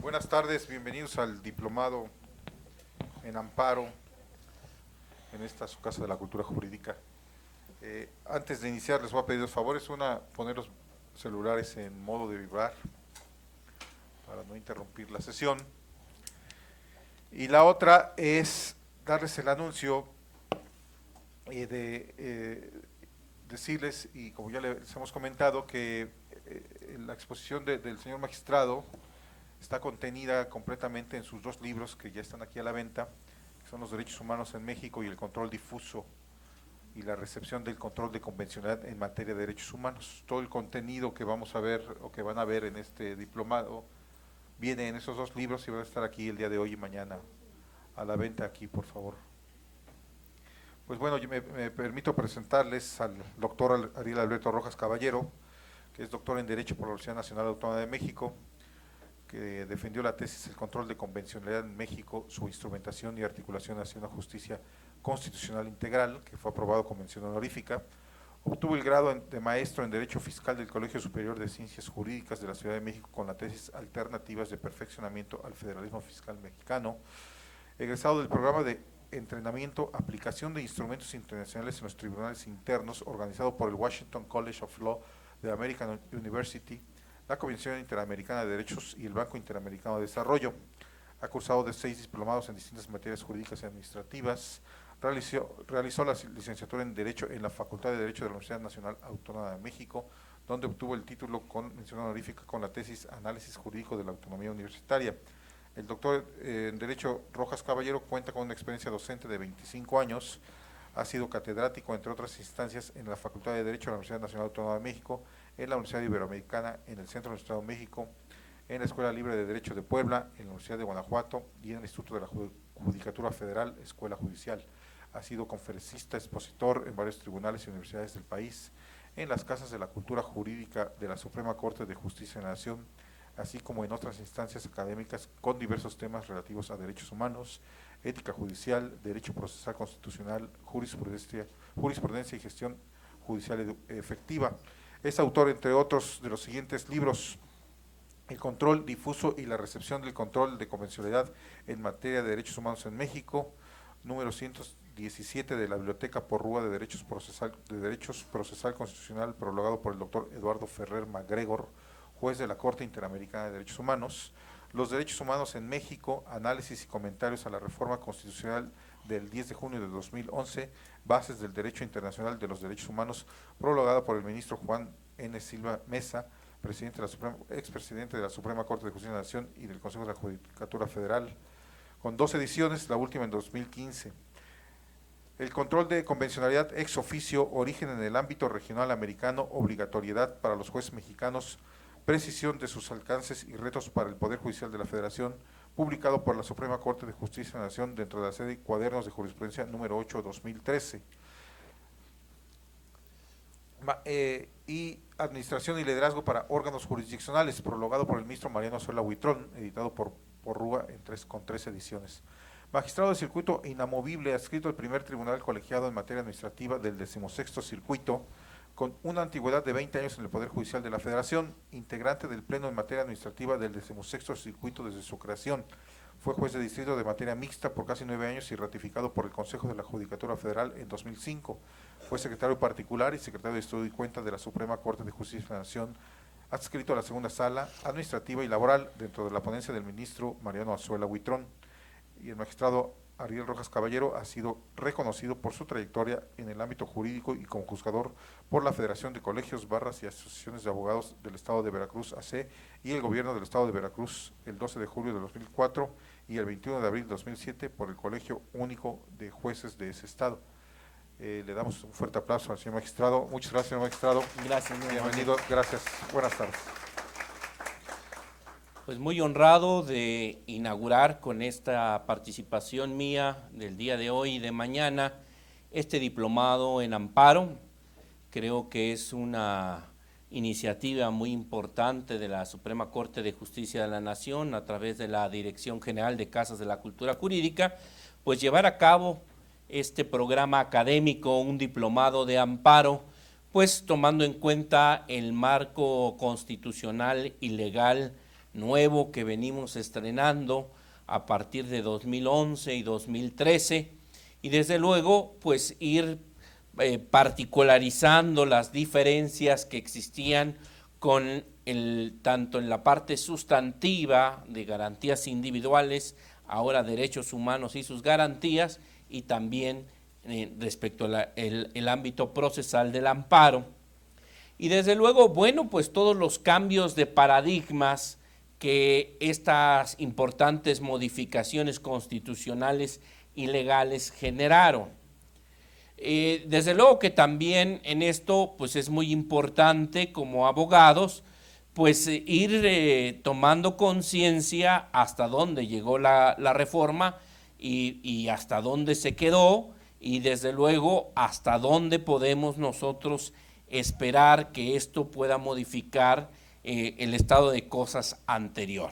Buenas tardes, bienvenidos al diplomado en amparo en esta su Casa de la Cultura Jurídica. Antes de iniciar les voy a pedir dos favores. Una, poner los celulares en modo de vibrar para no interrumpir la sesión. Y la otra es darles el anuncio decirles, y como ya les hemos comentado, que la exposición del señor magistrado está contenida completamente en sus dos libros que ya están aquí a la venta, que son Los Derechos Humanos en México y El Control Difuso y la recepción del control de convencionalidad en materia de derechos humanos. Todo el contenido que vamos a ver o que van a ver en este diplomado viene en esos dos libros y van a estar aquí el día de hoy y mañana a la venta aquí, por favor. Pues bueno, yo me permito presentarles al doctor Ariel Alberto Rojas Caballero, que es doctor en Derecho por la Universidad Nacional Autónoma de México, que defendió la tesis El control de convencionalidad en México, su instrumentación y articulación hacia una justicia constitucional integral, que fue aprobado con mención honorífica. Obtuvo el grado de maestro en Derecho Fiscal del Colegio Superior de Ciencias Jurídicas de la Ciudad de México con la tesis Alternativas de Perfeccionamiento al Federalismo Fiscal Mexicano. Egresado del programa de entrenamiento, aplicación de instrumentos internacionales en los tribunales internos, organizado por el Washington College of Law de American University, la Comisión Interamericana de Derechos y el Banco Interamericano de Desarrollo. Ha cursado de 6 diplomados en distintas materias jurídicas y administrativas. Realizó la licenciatura en Derecho en la Facultad de Derecho de la Universidad Nacional Autónoma de México, donde obtuvo el título con mención honorífica con la tesis Análisis Jurídico de la Autonomía Universitaria. El doctor en Derecho Rojas Caballero cuenta con una experiencia docente de 25 años. Ha sido catedrático, entre otras instancias, en la Facultad de Derecho de la Universidad Nacional Autónoma de México, en la Universidad Iberoamericana, en el Centro del Estado de México, en la Escuela Libre de Derecho de Puebla, en la Universidad de Guanajuato y en el Instituto de la Judicatura Federal, Escuela Judicial. Ha sido conferencista, expositor en varios tribunales y universidades del país, en las casas de la cultura jurídica de la Suprema Corte de Justicia de la Nación, así como en otras instancias académicas con diversos temas relativos a derechos humanos, ética judicial, derecho procesal constitucional, jurisprudencia y gestión judicial efectiva. Es autor, entre otros, de los siguientes libros: El control difuso y la recepción del control de convencionalidad en materia de derechos humanos en México, número 117 de la Biblioteca Porrúa de Derechos Procesal Constitucional, prologado por el doctor Eduardo Ferrer MacGregor, juez de la Corte Interamericana de Derechos Humanos. Los derechos humanos en México, análisis y comentarios a la reforma constitucional del 10 de junio de 2011, bases del derecho internacional de los derechos humanos, prologada por el ministro Juan N. Silva Mesa, expresidente de la Suprema Corte de Justicia de la Nación y del Consejo de la Judicatura Federal, con 2 ediciones, la última en 2015. El control de convencionalidad ex oficio, origen en el ámbito regional americano, obligatoriedad para los jueces mexicanos, precisión de sus alcances y retos para el Poder Judicial de la Federación, publicado por la Suprema Corte de Justicia de la Nación dentro de la serie Cuadernos de Jurisprudencia número 8/2013. Y Administración y Liderazgo para Órganos Jurisdiccionales, prologado por el ministro Mariano Azuela Huitrón, editado por Rúa con 3 ediciones. Magistrado de circuito inamovible, adscrito al primer tribunal colegiado en materia administrativa del 16º circuito, con una antigüedad de 20 años en el Poder Judicial de la Federación, integrante del Pleno en materia administrativa del 16º circuito desde su creación. Fue juez de distrito de materia mixta por casi 9 años y ratificado por el Consejo de la Judicatura Federal en 2005. Fue secretario particular y secretario de Estudio y Cuenta de la Suprema Corte de Justicia de la Nación, adscrito a la segunda sala administrativa y laboral dentro de la ponencia del ministro Mariano Azuela Huitrón. Y el magistrado Ariel Rojas Caballero ha sido reconocido por su trayectoria en el ámbito jurídico y como juzgador por la Federación de Colegios, Barras y Asociaciones de Abogados del Estado de Veracruz, AC, y el Gobierno del Estado de Veracruz el 12 de julio de 2004 y el 21 de abril de 2007 por el Colegio Único de Jueces de ese Estado. Le damos un fuerte aplauso al señor magistrado. Muchas gracias, señor magistrado. Gracias. Bienvenido, gracias. Buenas tardes. Pues muy honrado de inaugurar con esta participación mía del día de hoy y de mañana este diplomado en amparo. Creo que es una iniciativa muy importante de la Suprema Corte de Justicia de la Nación a través de la Dirección General de Casas de la Cultura Jurídica, pues llevar a cabo este programa académico, un diplomado de amparo, pues tomando en cuenta el marco constitucional y legal nuevo que venimos estrenando a partir de 2011 y 2013, y desde luego pues ir particularizando las diferencias que existían con tanto en la parte sustantiva de garantías individuales, ahora derechos humanos y sus garantías, y también respecto al ámbito procesal del amparo. Y desde luego, bueno, pues todos los cambios de paradigmas que estas importantes modificaciones constitucionales y legales generaron. Desde luego que también en esto pues es muy importante como abogados pues ir tomando conciencia hasta dónde llegó la reforma y hasta dónde se quedó, y desde luego hasta dónde podemos nosotros esperar que esto pueda modificar el estado de cosas anterior.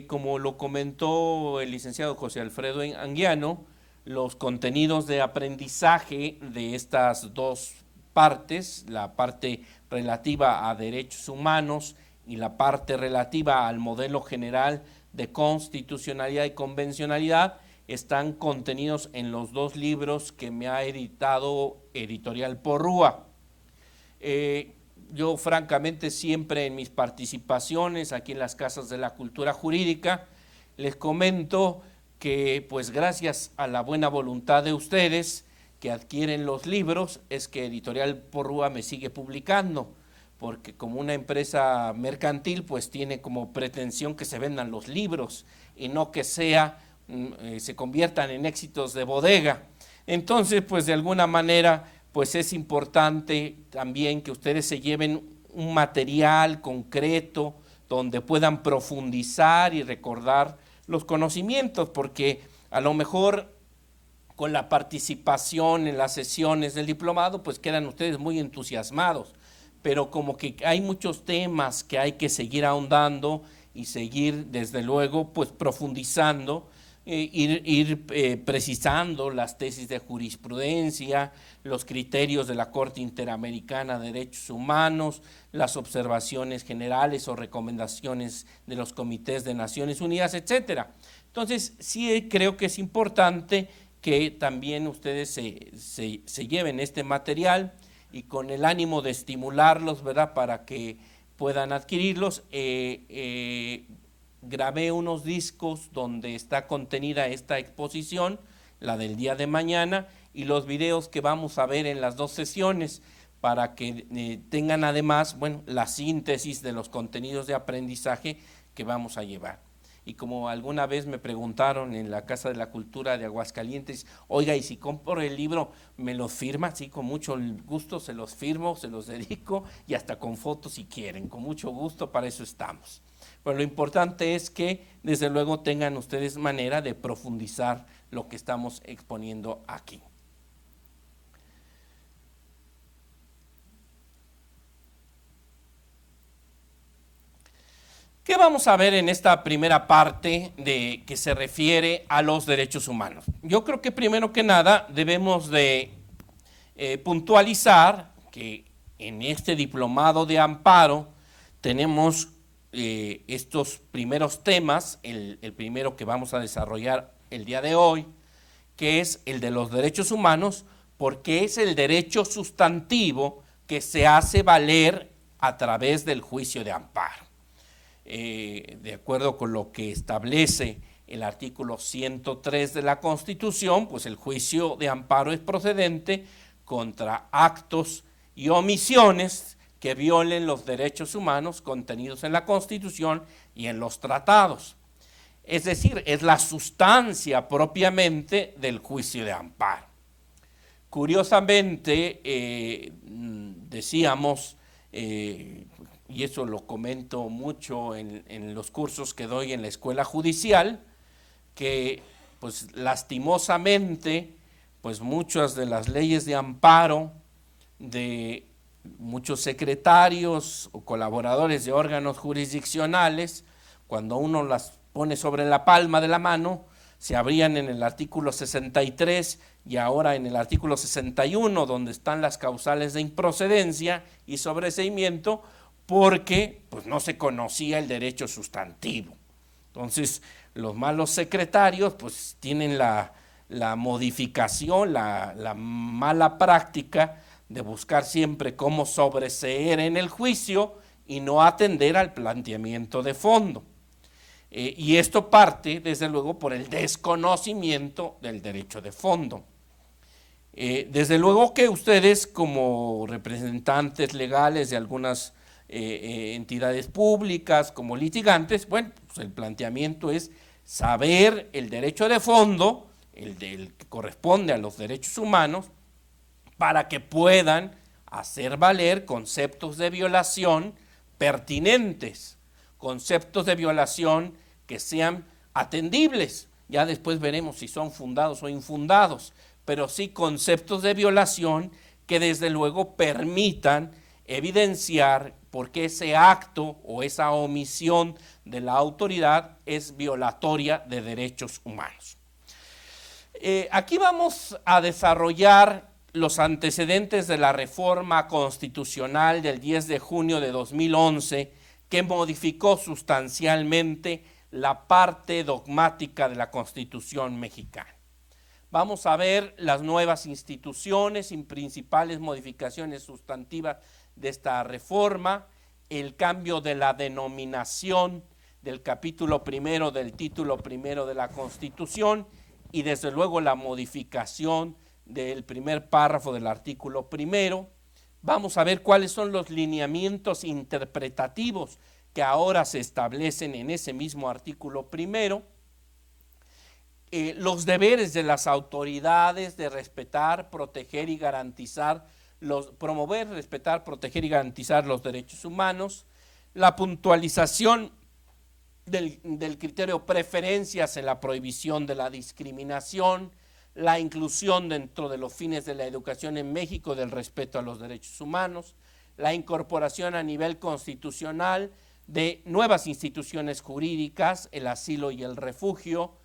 Como lo comentó el licenciado José Alfredo Anguiano, los contenidos de aprendizaje de estas dos partes, la parte relativa a derechos humanos y la parte relativa al modelo general de constitucionalidad y convencionalidad, están contenidos en los dos libros que me ha editado Editorial Porrúa. Yo francamente siempre en mis participaciones aquí en las Casas de la Cultura Jurídica les comento que pues gracias a la buena voluntad de ustedes que adquieren los libros es que Editorial Porrúa me sigue publicando, porque como una empresa mercantil pues tiene como pretensión que se vendan los libros y no que se conviertan en éxitos de bodega. Entonces pues de alguna manera pues es importante también que ustedes se lleven un material concreto donde puedan profundizar y recordar los conocimientos, porque a lo mejor con la participación en las sesiones del diplomado pues quedan ustedes muy entusiasmados, pero como que hay muchos temas que hay que seguir ahondando y seguir desde luego pues profundizando, ir precisando las tesis de jurisprudencia, los criterios de la Corte Interamericana de Derechos Humanos, las observaciones generales o recomendaciones de los comités de Naciones Unidas, etcétera. Entonces, sí creo que es importante que también ustedes se lleven este material y con el ánimo de estimularlos, ¿verdad?, para que puedan adquirirlos. Grabé unos discos donde está contenida esta exposición, la del día de mañana, y los videos que vamos a ver en las dos sesiones, para que tengan además, bueno, la síntesis de los contenidos de aprendizaje que vamos a llevar. Y como alguna vez me preguntaron en la Casa de la Cultura de Aguascalientes, oiga, y si compro el libro, ¿me lo firma? Sí, con mucho gusto se los firmo, se los dedico, y hasta con fotos si quieren, con mucho gusto, para eso estamos. Pero lo importante es que desde luego tengan ustedes manera de profundizar lo que estamos exponiendo aquí. ¿Qué vamos a ver en esta primera parte de que se refiere a los derechos humanos? Yo creo que primero que nada debemos de puntualizar que en este diplomado de amparo tenemos estos primeros temas, el primero que vamos a desarrollar el día de hoy, que es el de los derechos humanos, porque es el derecho sustantivo que se hace valer a través del juicio de amparo. De acuerdo con lo que establece el artículo 103 de la Constitución, pues el juicio de amparo es procedente contra actos y omisiones que violen los derechos humanos contenidos en la Constitución y en los tratados. Es decir, es la sustancia propiamente del juicio de amparo. Curiosamente, decíamos, y eso lo comento mucho en los cursos que doy en la escuela judicial, que pues lastimosamente, pues muchas de las leyes de amparo de muchos secretarios o colaboradores de órganos jurisdiccionales, cuando uno las pone sobre la palma de la mano, se abrían en el artículo 63 y ahora en el artículo 61, donde están las causales de improcedencia y sobreseimiento, porque pues, no se conocía el derecho sustantivo. Entonces, los malos secretarios pues tienen la modificación, la mala práctica de buscar siempre cómo sobreseer en el juicio y no atender al planteamiento de fondo. Y esto parte, desde luego, por el desconocimiento del derecho de fondo. Desde luego que ustedes, como representantes legales de algunas entidades públicas, como litigantes, bueno, pues el planteamiento es saber el derecho de fondo, el que corresponde a los derechos humanos, para que puedan hacer valer conceptos de violación pertinentes, conceptos de violación que sean atendibles. Ya después veremos si son fundados o infundados, pero sí conceptos de violación que desde luego permitan evidenciar por qué ese acto o esa omisión de la autoridad es violatoria de derechos humanos. Aquí vamos a desarrollar los antecedentes de la reforma constitucional del 10 de junio de 2011 que modificó sustancialmente la parte dogmática de la Constitución mexicana. Vamos a ver las nuevas instituciones y principales modificaciones sustantivas de esta reforma, el cambio de la denominación del capítulo primero del título primero de la Constitución y desde luego la modificación del primer párrafo del artículo primero. Vamos a ver cuáles son los lineamientos interpretativos que ahora se establecen en ese mismo artículo primero. Los deberes de las autoridades de respetar, proteger y garantizar, promover, respetar, proteger y garantizar los derechos humanos, la puntualización del criterio preferencias en la prohibición de la discriminación, la inclusión dentro de los fines de la educación en México del respeto a los derechos humanos, la incorporación a nivel constitucional de nuevas instituciones jurídicas, el asilo y el refugio,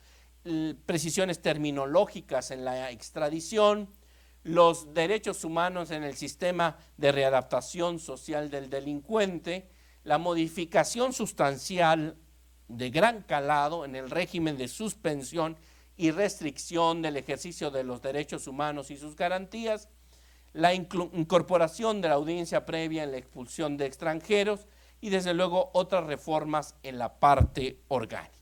precisiones terminológicas en la extradición, los derechos humanos en el sistema de readaptación social del delincuente, la modificación sustancial de gran calado en el régimen de suspensión y restricción del ejercicio de los derechos humanos y sus garantías, la incorporación de la audiencia previa en la expulsión de extranjeros y desde luego otras reformas en la parte orgánica.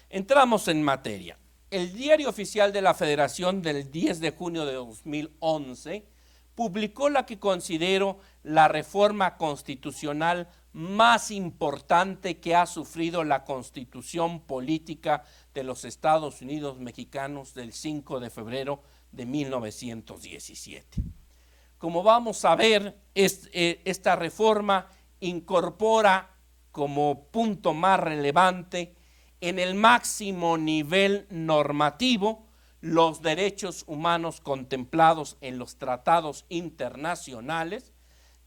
Entramos en materia. El Diario Oficial de la Federación del 10 de junio de 2011 publicó la que considero la reforma constitucional más importante que ha sufrido la Constitución política de los Estados Unidos mexicanos del 5 de febrero de 1917. Como vamos a ver, esta reforma incorpora como punto más relevante en el máximo nivel normativo los derechos humanos contemplados en los tratados internacionales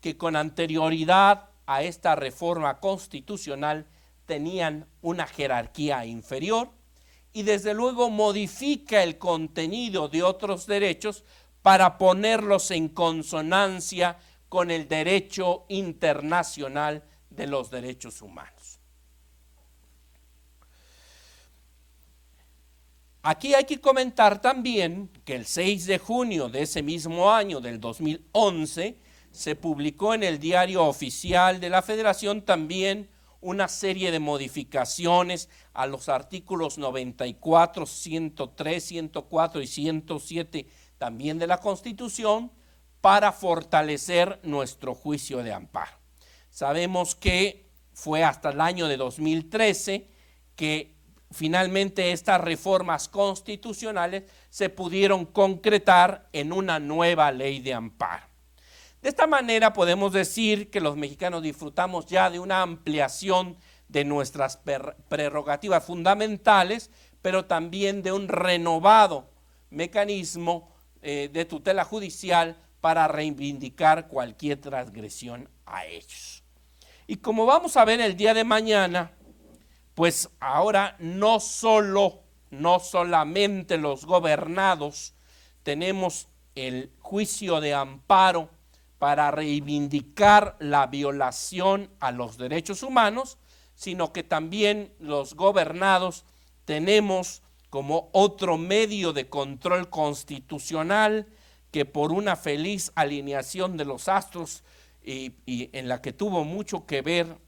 que con anterioridad a esta reforma constitucional tenían una jerarquía inferior y desde luego modifica el contenido de otros derechos para ponerlos en consonancia con el derecho internacional de los derechos humanos. Aquí hay que comentar también que el 6 de junio de ese mismo año, del 2011, se publicó en el Diario Oficial de la Federación también una serie de modificaciones a los artículos 94, 103, 104 y 107 también de la Constitución para fortalecer nuestro juicio de amparo. Sabemos que fue hasta el año de 2013 que finalmente estas reformas constitucionales se pudieron concretar en una nueva ley de amparo. De esta manera podemos decir que los mexicanos disfrutamos ya de una ampliación de nuestras prerrogativas fundamentales, pero también de un renovado mecanismo de tutela judicial para reivindicar cualquier transgresión a ellos. Y como vamos a ver el día de mañana, pues ahora no solamente los gobernados tenemos el juicio de amparo para reivindicar la violación a los derechos humanos, sino que también los gobernados tenemos como otro medio de control constitucional que por una feliz alineación de los astros y en la que tuvo mucho que ver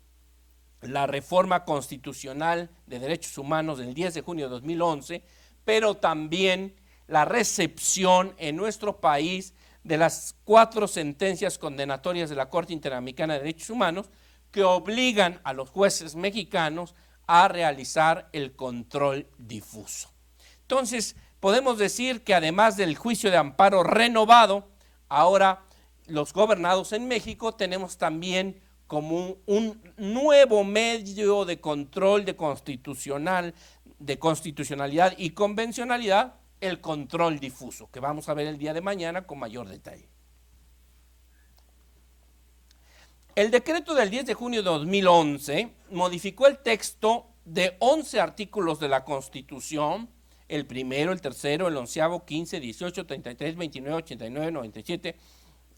la reforma constitucional de derechos humanos del 10 de junio de 2011, pero también la recepción en nuestro país de las 4 sentencias condenatorias de la Corte Interamericana de Derechos Humanos que obligan a los jueces mexicanos a realizar el control difuso. Entonces, podemos decir que además del juicio de amparo renovado, ahora los gobernados en México tenemos también como un nuevo medio de control de constitucionalidad y convencionalidad, el control difuso, que vamos a ver el día de mañana con mayor detalle. El decreto del 10 de junio de 2011 modificó el texto de 11 artículos de la Constitución, el primero, el tercero, el 11º, 15, 18, 33, 29, 89, 97,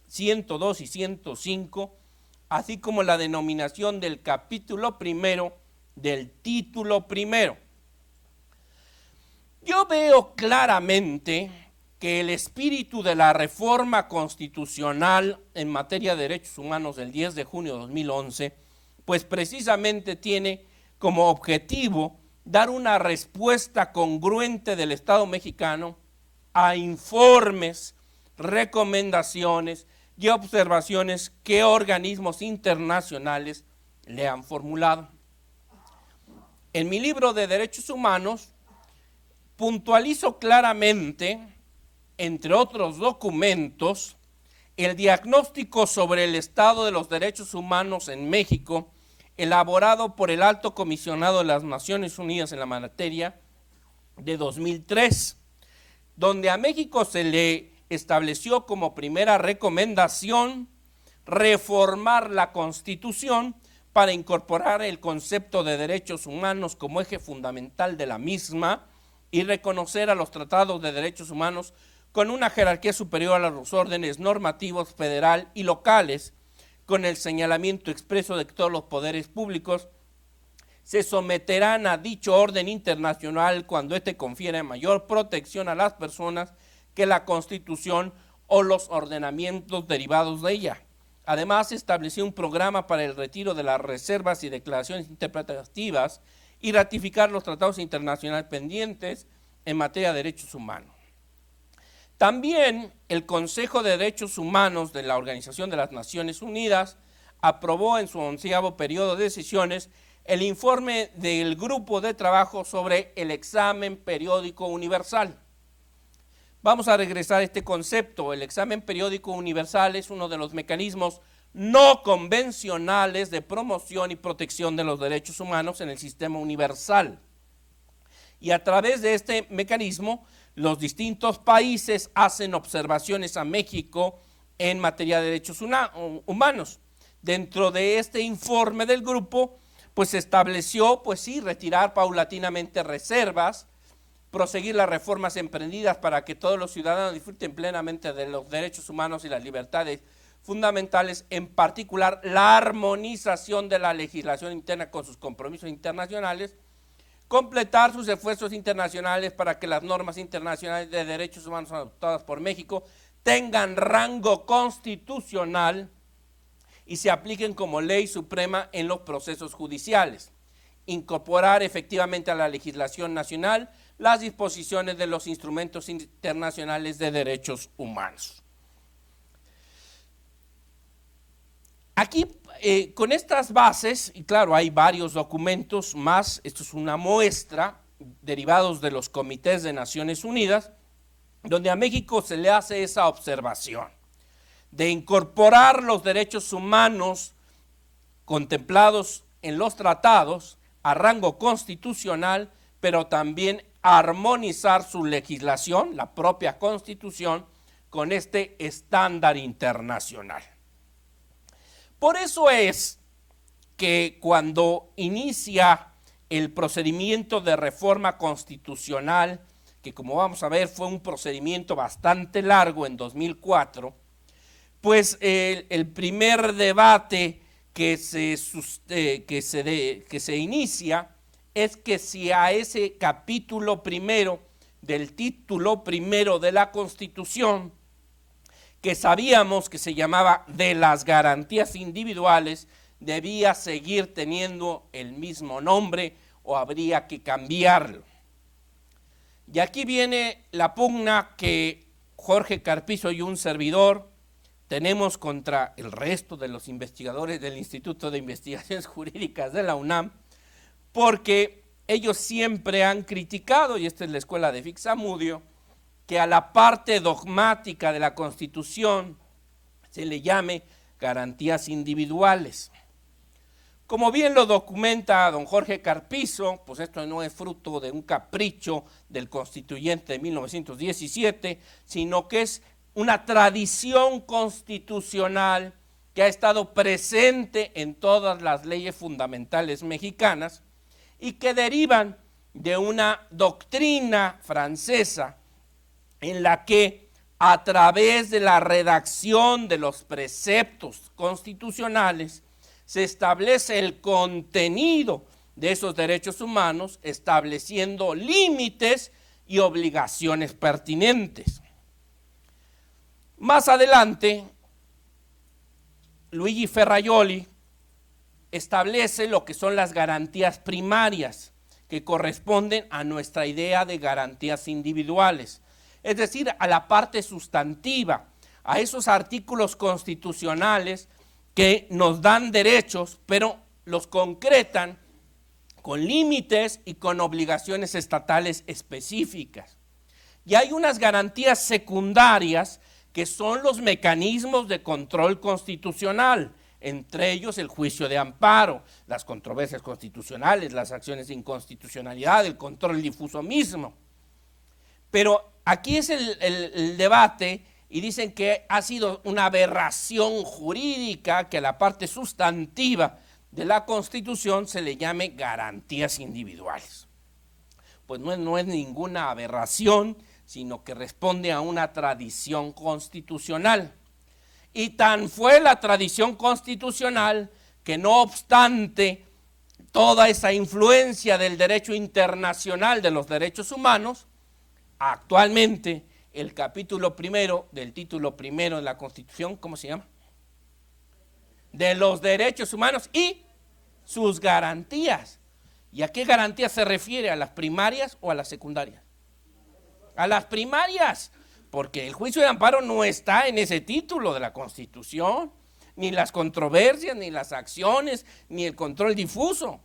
102 y 105, así como la denominación del capítulo primero del título primero. Yo veo claramente que el espíritu de la reforma constitucional en materia de derechos humanos del 10 de junio de 2011, pues precisamente tiene como objetivo dar una respuesta congruente del Estado mexicano a informes, recomendaciones y observaciones que organismos internacionales le han formulado. En mi libro de Derechos Humanos puntualizo claramente, entre otros documentos, el diagnóstico sobre el estado de los derechos humanos en México, elaborado por el Alto Comisionado de las Naciones Unidas en la materia de 2003, donde a México se le estableció como primera recomendación reformar la Constitución para incorporar el concepto de derechos humanos como eje fundamental de la misma y reconocer a los tratados de derechos humanos con una jerarquía superior a los órdenes normativos federal y locales, con el señalamiento expreso de que todos los poderes públicos se someterán a dicho orden internacional cuando éste confiere mayor protección a las personas que la Constitución o los ordenamientos derivados de ella. Además, estableció un programa para el retiro de las reservas y declaraciones interpretativas y ratificar los tratados internacionales pendientes en materia de derechos humanos. También el Consejo de Derechos Humanos de la Organización de las Naciones Unidas aprobó en su 11º periodo de sesiones el informe del grupo de trabajo sobre el examen periódico universal. Vamos a regresar a este concepto. El examen periódico universal es uno de los mecanismos no convencionales de promoción y protección de los derechos humanos en el sistema universal. Y a través de este mecanismo, los distintos países hacen observaciones a México en materia de derechos humanos. Dentro de este informe del grupo, pues se estableció, pues sí, retirar paulatinamente reservas, proseguir las reformas emprendidas para que todos los ciudadanos disfruten plenamente de los derechos humanos y las libertades fundamentales, en particular la armonización de la legislación interna con sus compromisos internacionales, completar sus esfuerzos internacionales para que las normas internacionales de derechos humanos adoptadas por México tengan rango constitucional y se apliquen como ley suprema en los procesos judiciales, incorporar efectivamente a la legislación nacional las disposiciones de los instrumentos internacionales de derechos humanos. Aquí, con estas bases, y claro, hay varios documentos más, esto es una muestra, derivados de los comités de Naciones Unidas, donde a México se le hace esa observación de incorporar los derechos humanos contemplados en los tratados a rango constitucional, pero también armonizar su legislación, la propia Constitución, con este estándar internacional. Por eso es que cuando inicia el procedimiento de reforma constitucional, que como vamos a ver fue un procedimiento bastante largo en 2004, pues el primer debate que se inicia es que si a ese capítulo primero del título primero de la Constitución, que sabíamos que se llamaba de las garantías individuales, debía seguir teniendo el mismo nombre o habría que cambiarlo. Y aquí viene la pugna que Jorge Carpizo y un servidor tenemos contra el resto de los investigadores del Instituto de Investigaciones Jurídicas de la UNAM, porque ellos siempre han criticado, y esta es la escuela de Fixamudio, que a la parte dogmática de la Constitución se le llame garantías individuales. Como bien lo documenta don Jorge Carpizo, pues esto no es fruto de un capricho del constituyente de 1917, sino que es una tradición constitucional que ha estado presente en todas las leyes fundamentales mexicanas y que derivan de una doctrina francesa en la que a través de la redacción de los preceptos constitucionales se establece el contenido de esos derechos humanos, estableciendo límites y obligaciones pertinentes. Más adelante, Luigi Ferrajoli establece lo que son las garantías primarias, que corresponden a nuestra idea de garantías individuales, es decir, a la parte sustantiva, a esos artículos constitucionales que nos dan derechos, pero los concretan con límites y con obligaciones estatales específicas. Y hay unas garantías secundarias que son los mecanismos de control constitucional, entre ellos el juicio de amparo, las controversias constitucionales, las acciones de inconstitucionalidad, el control difuso mismo. Pero aquí es el debate y dicen que ha sido una aberración jurídica que a la parte sustantiva de la Constitución se le llame garantías individuales. Pues no es ninguna aberración, sino que responde a una tradición constitucional. Y tan fue la tradición constitucional que no obstante toda esa influencia del derecho internacional de los derechos humanos, actualmente el capítulo primero del título primero de la Constitución, ¿cómo se llama? De los derechos humanos y sus garantías. ¿Y a qué garantías se refiere? ¿A las primarias o a las secundarias? A las primarias, porque el juicio de amparo no está en ese título de la Constitución, ni las controversias, ni las acciones, ni el control difuso.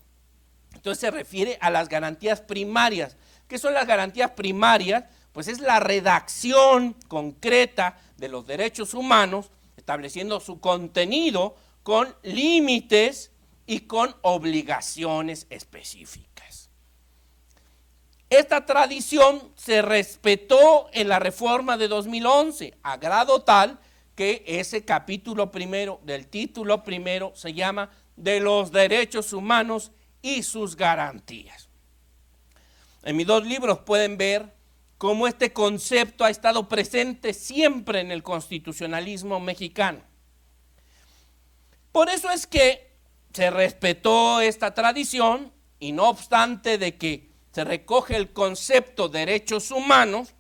Entonces se refiere a las garantías primarias. ¿Qué son las garantías primarias? Pues es la redacción concreta de los derechos humanos, estableciendo su contenido con límites y con obligaciones específicas. Esta tradición se respetó en la reforma de 2011, a grado tal que ese capítulo primero del título primero se llama de los derechos humanos y sus garantías. En mis dos libros pueden ver cómo este concepto ha estado presente siempre en el constitucionalismo mexicano. Por eso es que se respetó esta tradición y no obstante de que se recoge el concepto de derechos humanos,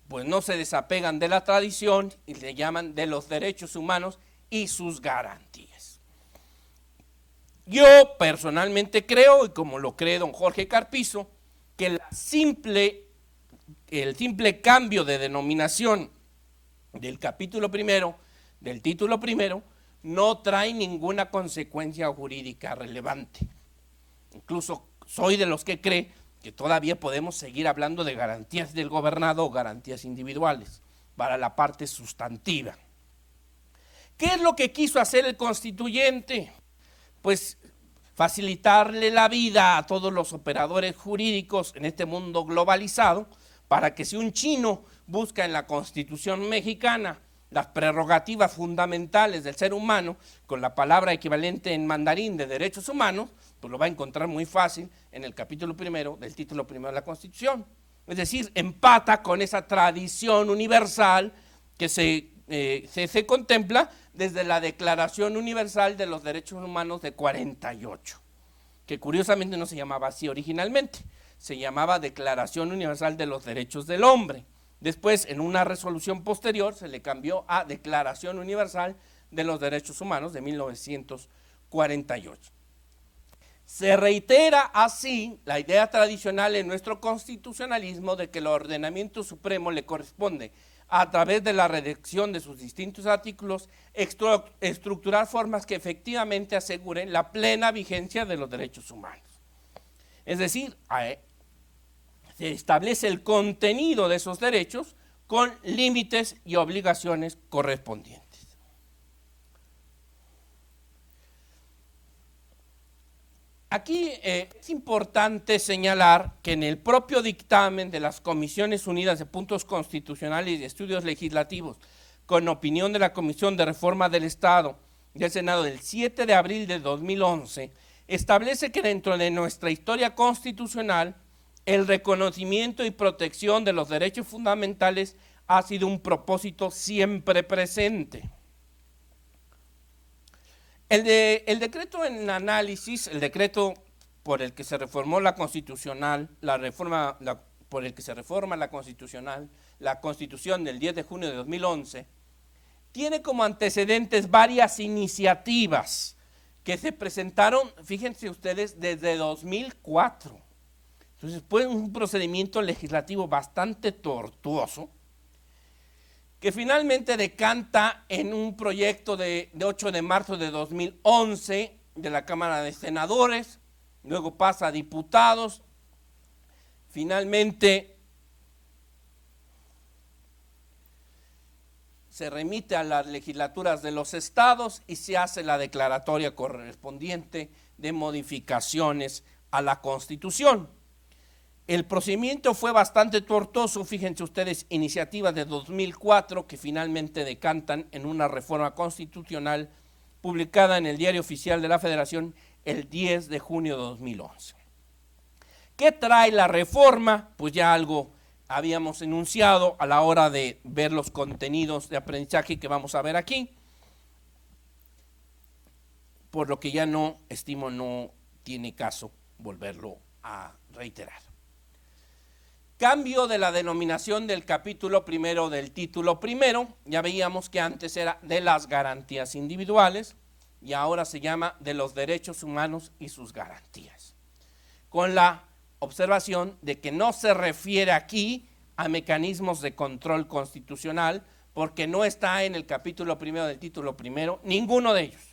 pues no se desapegan de la tradición y le llaman de los derechos humanos y sus garantías. Yo personalmente creo, y como lo cree don Jorge Carpizo, que el simple cambio de denominación del capítulo primero, del título primero, no trae ninguna consecuencia jurídica relevante. Incluso soy de los que cree que todavía podemos seguir hablando de garantías del gobernado o garantías individuales para la parte sustantiva. ¿Qué es lo que quiso hacer el constituyente? Pues facilitarle la vida a todos los operadores jurídicos en este mundo globalizado, para que si un chino busca en la Constitución mexicana las prerrogativas fundamentales del ser humano, con la palabra equivalente en mandarín de derechos humanos, pues lo va a encontrar muy fácil en el capítulo primero del título primero de la Constitución. Es decir, empata con esa tradición universal que se se contempla desde la Declaración Universal de los Derechos Humanos de 48, que curiosamente no se llamaba así originalmente, se llamaba Declaración Universal de los Derechos del Hombre. Después, en una resolución posterior, se le cambió a Declaración Universal de los Derechos Humanos de 1948. Se reitera así la idea tradicional en nuestro constitucionalismo de que el ordenamiento supremo le corresponde, a través de la redacción de sus distintos artículos, estructurar formas que efectivamente aseguren la plena vigencia de los derechos humanos. Es decir, se establece el contenido de esos derechos con límites y obligaciones correspondientes. Aquí es importante señalar que en el propio dictamen de las Comisiones Unidas de Puntos Constitucionales y Estudios Legislativos, con opinión de la Comisión de Reforma del Estado del Senado del 7 de abril de 2011, establece que dentro de nuestra historia constitucional, el reconocimiento y protección de los derechos fundamentales ha sido un propósito siempre presente. El decreto en análisis, el decreto por el que se reformó la constitucional, por el que se reforma la Constitución del 10 de junio de 2011, tiene como antecedentes varias iniciativas que se presentaron, fíjense ustedes, desde 2004. Entonces fue un procedimiento legislativo bastante tortuoso, que finalmente decanta en un proyecto de 8 de marzo de 2011 de la Cámara de Senadores, luego pasa a diputados, finalmente se remite a las legislaturas de los estados y se hace la declaratoria correspondiente de modificaciones a la Constitución. El procedimiento fue bastante tortuoso, fíjense ustedes, iniciativas de 2004 que finalmente decantan en una reforma constitucional publicada en el Diario Oficial de la Federación el 10 de junio de 2011. ¿Qué trae la reforma? Pues ya algo habíamos enunciado a la hora de ver los contenidos de aprendizaje que vamos a ver aquí, por lo que ya no tiene caso volverlo a reiterar. Cambio de la denominación del capítulo primero del título primero, ya veíamos que antes era de las garantías individuales y ahora se llama de los derechos humanos y sus garantías, con la observación de que no se refiere aquí a mecanismos de control constitucional porque no está en el capítulo primero del título primero ninguno de ellos,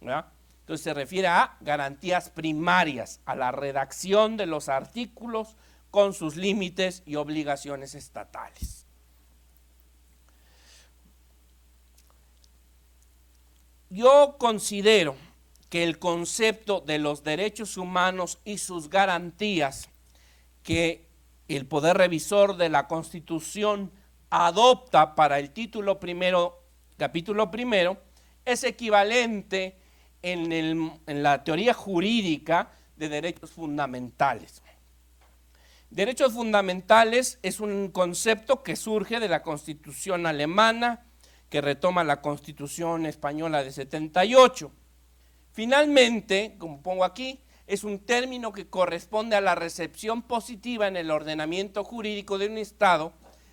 ¿verdad? Entonces se refiere a garantías primarias, a la redacción de los artículos con sus límites y obligaciones estatales. Yo considero que el concepto de los derechos humanos y sus garantías que el Poder Revisor de la Constitución adopta para el título primero, capítulo primero, es equivalente en la teoría jurídica de derechos fundamentales. Derechos fundamentales es un concepto que surge de la Constitución alemana, que retoma la Constitución española de 78. Finalmente, como pongo aquí, es un término que corresponde a la recepción positiva en el ordenamiento jurídico de un Estado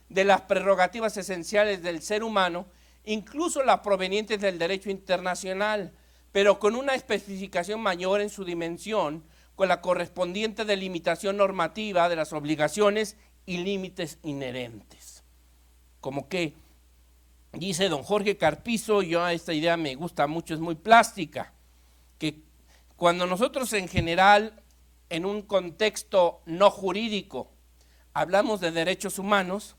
de las prerrogativas esenciales del ser humano, incluso las provenientes del derecho internacional, pero con una especificación mayor en su dimensión, con la correspondiente delimitación normativa de las obligaciones y límites inherentes. Como que dice don Jorge Carpizo, yo esta idea me gusta mucho, es muy plástica, que cuando nosotros en general, en un contexto no jurídico, hablamos de derechos humanos,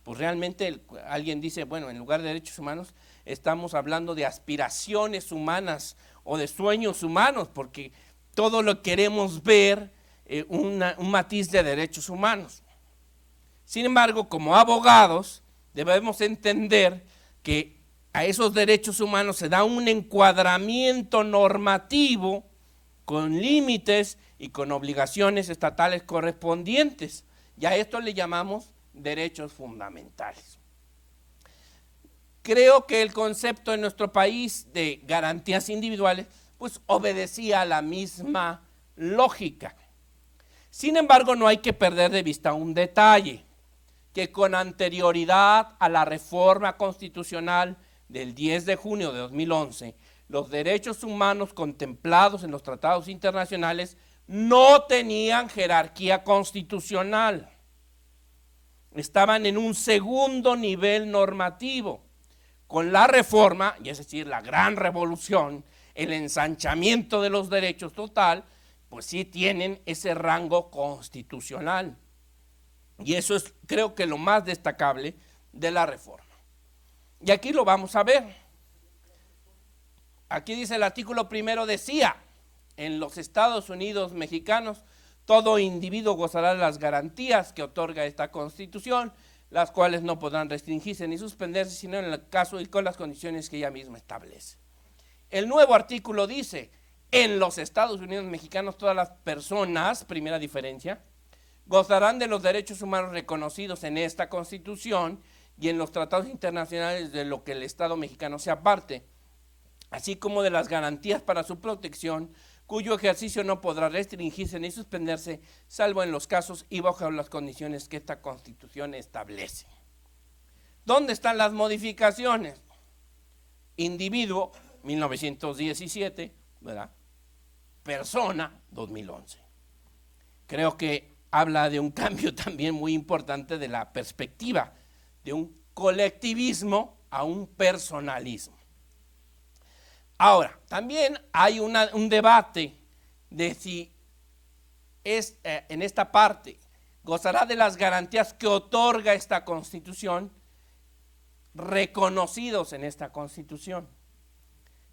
pues realmente alguien dice, bueno, en lugar de derechos humanos, estamos hablando de aspiraciones humanas o de sueños humanos, porque todo lo queremos ver un matiz de derechos humanos. Sin embargo, como abogados, debemos entender que a esos derechos humanos se da un encuadramiento normativo con límites y con obligaciones estatales correspondientes. Y a esto le llamamos derechos fundamentales. creo que el concepto en nuestro país de garantías individuales pues obedecía a la misma lógica. Sin embargo, no hay que perder de vista un detalle, que con anterioridad a la reforma constitucional del 10 de junio de 2011, los derechos humanos contemplados en los tratados internacionales no tenían jerarquía constitucional. Estaban en un segundo nivel normativo. Con la reforma, y es decir, la gran revolución, el ensanchamiento de los derechos total, pues sí tienen ese rango constitucional. Y eso es, creo que, lo más destacable de la reforma. Y aquí lo vamos a ver. Aquí dice el artículo primero, decía, en los Estados Unidos mexicanos, todo individuo gozará de las garantías que otorga esta Constitución, las cuales no podrán restringirse ni suspenderse, sino en el caso y con las condiciones que ella misma establece. El nuevo artículo dice, en los Estados Unidos mexicanos todas las personas, primera diferencia, gozarán de los derechos humanos reconocidos en esta Constitución y en los tratados internacionales de lo que el Estado mexicano sea parte, así como de las garantías para su protección, cuyo ejercicio no podrá restringirse ni suspenderse, salvo en los casos y bajo las condiciones que esta Constitución establece. ¿Dónde están las modificaciones? Individuo, 1917, ¿verdad? Persona, 2011. Creo que habla de un cambio también muy importante de la perspectiva, de un colectivismo a un personalismo. Ahora, también hay un debate de si en esta parte gozará de las garantías que otorga esta Constitución, reconocidos en esta Constitución.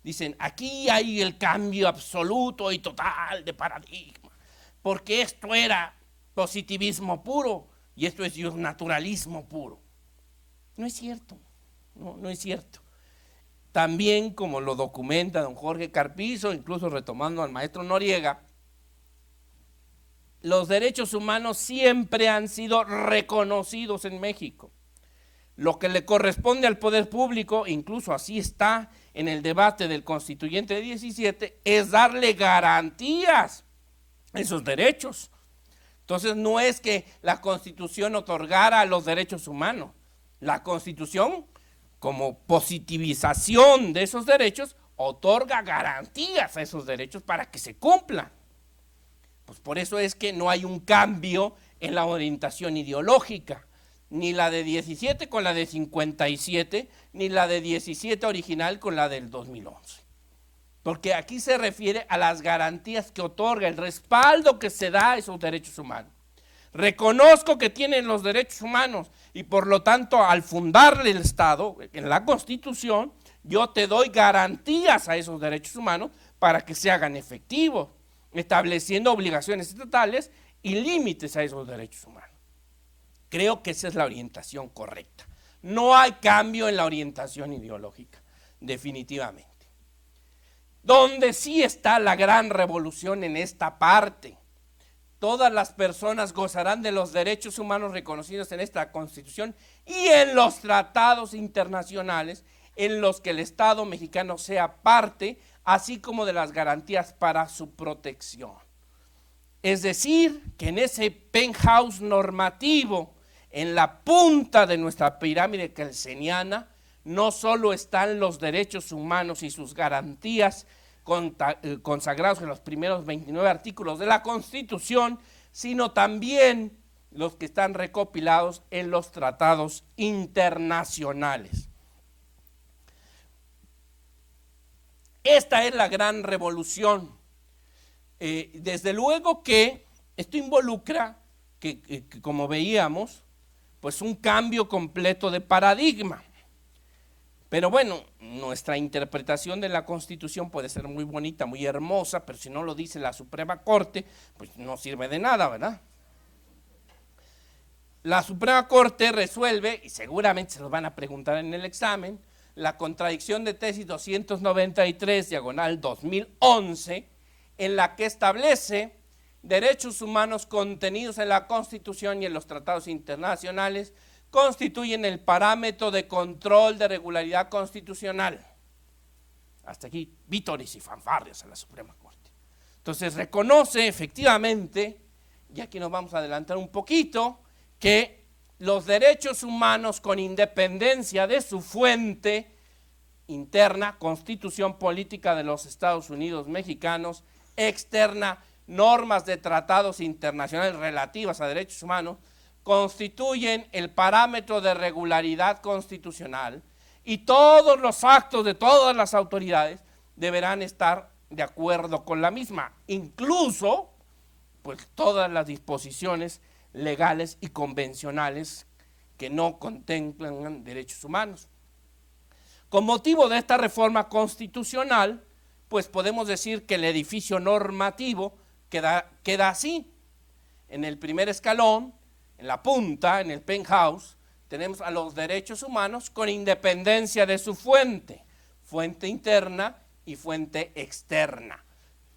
Dicen, aquí hay el cambio absoluto y total de paradigma, porque esto era positivismo puro y esto es naturalismo puro. No es cierto, no es cierto. También, como lo documenta don Jorge Carpizo, incluso retomando al maestro Noriega, los derechos humanos siempre han sido reconocidos en México. Lo que le corresponde al poder público, incluso así está en el debate del constituyente de 17, es darle garantías a esos derechos. Entonces no es que la Constitución otorgara los derechos humanos. La Constitución, como positivización de esos derechos, otorga garantías a esos derechos para que se cumplan. Pues por eso es que no hay un cambio en la orientación ideológica, ni la de 17 con la de 57, ni la de 17 original con la del 2011. Porque aquí se refiere a las garantías que otorga, el respaldo que se da a esos derechos humanos. Reconozco que tienen los derechos humanos y por lo tanto al fundarle el Estado, en la Constitución, yo te doy garantías a esos derechos humanos para que se hagan efectivos, estableciendo obligaciones estatales y límites a esos derechos humanos. Creo que esa es la orientación correcta. No hay cambio en la orientación ideológica, definitivamente. Donde sí está la gran revolución en esta parte. Todas las personas gozarán de los derechos humanos reconocidos en esta Constitución y en los tratados internacionales en los que el Estado mexicano sea parte, así como de las garantías para su protección. Es decir, que en ese penthouse normativo, en la punta de nuestra pirámide kelseniana, no solo están los derechos humanos y sus garantías consagrados en los primeros 29 artículos de la Constitución, sino también los que están recopilados en los tratados internacionales. Esta es la gran revolución. Desde luego que esto involucra, que como veíamos, pues un cambio completo de paradigma. Pero bueno, nuestra interpretación de la Constitución puede ser muy bonita, muy hermosa, pero si no lo dice la Suprema Corte, pues no sirve de nada, ¿verdad? La Suprema Corte resuelve, y seguramente se lo van a preguntar en el examen, la contradicción de tesis 293/2011, en la que establece derechos humanos contenidos en la Constitución y en los tratados internacionales constituyen el parámetro de control de regularidad constitucional. Hasta aquí, vítores y fanfarrias a la Suprema Corte. Entonces reconoce efectivamente, y aquí nos vamos a adelantar un poquito, que los derechos humanos, con independencia de su fuente interna, Constitución Política de los Estados Unidos Mexicanos, externa, normas de tratados internacionales relativas a derechos humanos, constituyen el parámetro de regularidad constitucional, y todos los actos de todas las autoridades deberán estar de acuerdo con la misma, incluso pues todas las disposiciones legales y convencionales que no contemplan derechos humanos. Con motivo de esta reforma constitucional, pues podemos decir que el edificio normativo queda así. En el primer escalón, en la punta, en el penthouse, tenemos a los derechos humanos con independencia de su fuente, fuente interna y fuente externa.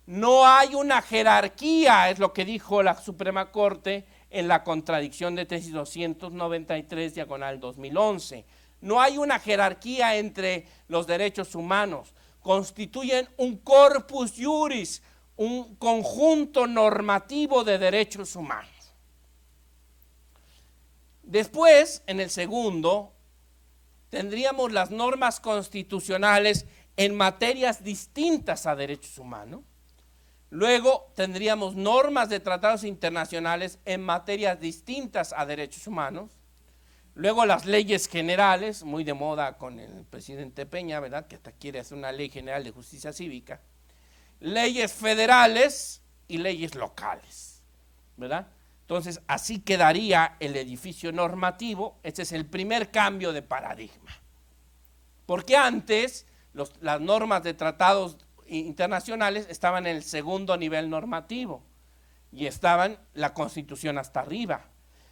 No hay una jerarquía, es lo que dijo la Suprema Corte en la contradicción de tesis 293/2011. No hay una jerarquía entre los derechos humanos, constituyen un corpus juris, un conjunto normativo de derechos humanos. Después, en el segundo, tendríamos las normas constitucionales en materias distintas a derechos humanos. Luego tendríamos normas de tratados internacionales en materias distintas a derechos humanos. Luego las leyes generales, muy de moda con el presidente Peña, ¿verdad?, que hasta quiere hacer una ley general de justicia cívica. Leyes federales y leyes locales, ¿verdad? Entonces, así quedaría el edificio normativo. Este es el primer cambio de paradigma. Porque antes las normas de tratados internacionales estaban en el segundo nivel normativo y estaban la Constitución hasta arriba.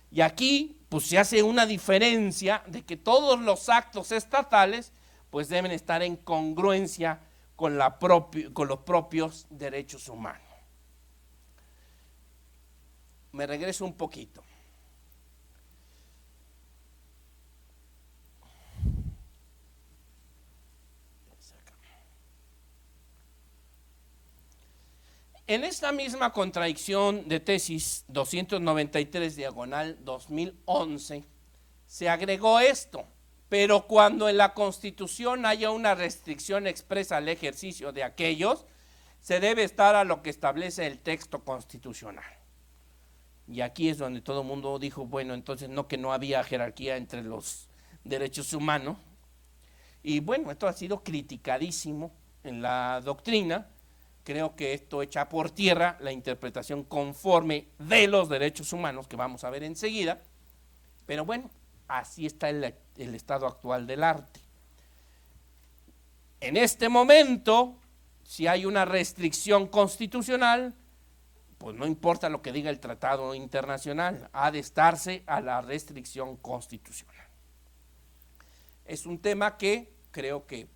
Y aquí pues se hace una diferencia de que todos los actos estatales pues deben estar en congruencia con los propios derechos humanos. Me regreso un poquito. En esta misma contradicción de tesis 293/2011 se agregó esto: pero cuando en la Constitución haya una restricción expresa al ejercicio de aquellos, se debe estar a lo que establece el texto constitucional. Y aquí es donde todo el mundo dijo, bueno, entonces no, que no había jerarquía entre los derechos humanos. Y bueno, esto ha sido criticadísimo en la doctrina. Creo que esto echa por tierra la interpretación conforme de los derechos humanos que vamos a ver enseguida. Pero bueno, así está el estado actual del arte. En este momento, si hay una restricción constitucional, pues no importa lo que diga el tratado internacional, ha de estarse a la restricción constitucional. Es un tema que creo que,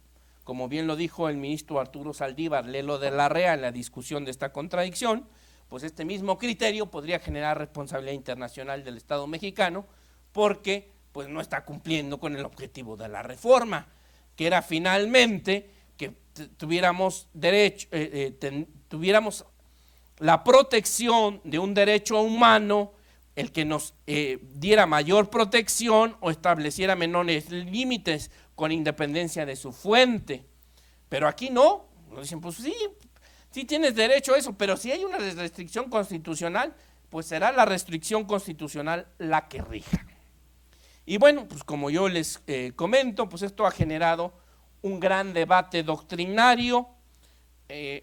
como bien lo dijo el ministro Arturo Saldívar Lelo de la Rea en la discusión de esta contradicción, pues este mismo criterio podría generar responsabilidad internacional del Estado mexicano, porque pues no está cumpliendo con el objetivo de la reforma, que era finalmente que tuviéramos tuviéramos la protección de un derecho humano, el que nos diera mayor protección o estableciera menores límites con independencia de su fuente. Pero aquí no, nos dicen, pues sí tienes derecho a eso, pero si hay una restricción constitucional, pues será la restricción constitucional la que rija. Y bueno, pues como yo les comento, pues esto ha generado un gran debate doctrinario.